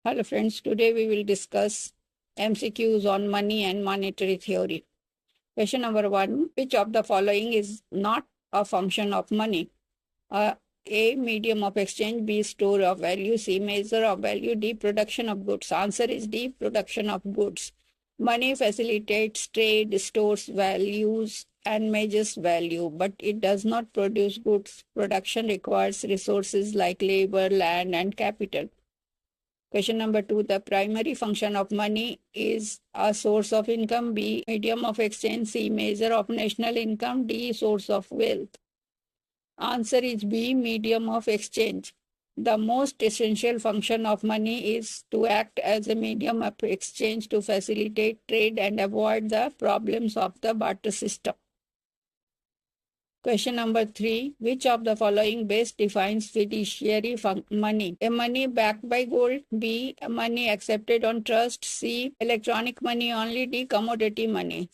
Hello friends, today we will discuss MCQs on money and monetary theory. Question number 1. Which of the following is not a function of money? A. Medium of exchange. B. Store of value. C. Measure of value. D. Production of goods. Answer is D. Production of goods. Money facilitates trade, stores values, and measures value, but it does not produce goods. Production requires resources like labor, land, and capital. Question number 2. The primary function of money is a source of income. B. Medium of exchange. C. Measure of national income. D. Source of wealth. Answer is B. Medium of exchange. The most essential function of money is to act as a medium of exchange to facilitate trade and avoid the problems of the barter system. Question number 3. Which of the following best defines fiduciary money? A. Money backed by gold. B. Money accepted on trust. C. Electronic money only. D. Commodity money.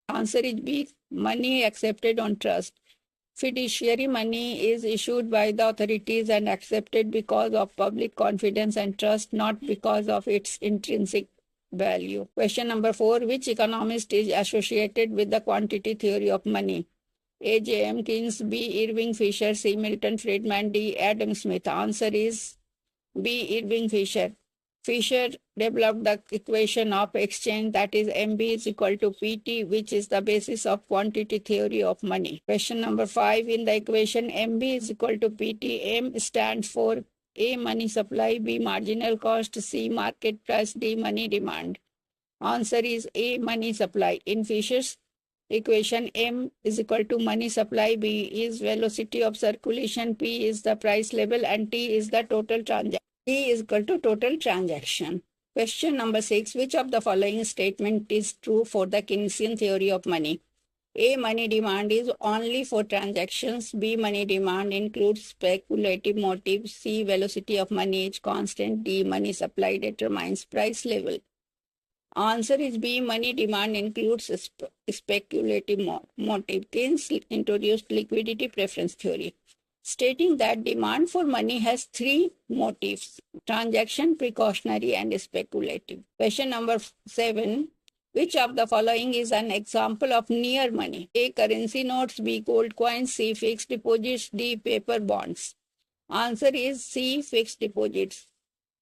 Answer is B. Money accepted on trust. Fiduciary money is issued by the authorities and accepted because of public confidence and trust, not because of its intrinsic value. Question number 4. Which economist is associated with the quantity theory of money? A. J.M. Keynes. B. Irving Fisher. C. Milton Friedman. D. Adam Smith. Answer is B. Irving Fisher. Fisher developed the equation of exchange, that is MB is equal to PT, which is the basis of quantity theory of money. Question number 5. In the equation MB is equal to PT, M stands for A. Money supply. B. Marginal cost. C. Market price. D. Money demand. Answer is A. Money supply. In Fisher's equation, M is equal to money supply, B is velocity of circulation, P is the price level, and T is the total transaction. T is equal to total transaction. Question number 6. Which of the following statement is true for the Keynesian theory of money? A. Money demand is only for transactions. B. Money demand includes speculative motives. C. Velocity of money is constant. D. Money supply determines price level. Answer is B. Money demand includes speculative motive. Keynes introduced liquidity preference theory, stating that demand for money has three motives: transaction, precautionary, and speculative. Question number 7. Which of the following is an example of near money? A. Currency notes. B. Gold coins. C. Fixed deposits. D. Paper bonds. Answer is C. Fixed deposits.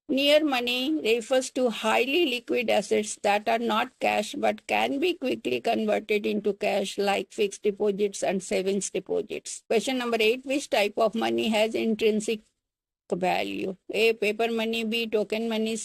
Near money refers to highly liquid assets that are not cash but can be quickly converted into cash, like fixed deposits and savings deposits. Question number 8. Which type of money has intrinsic value? A. Paper money. B. Token money.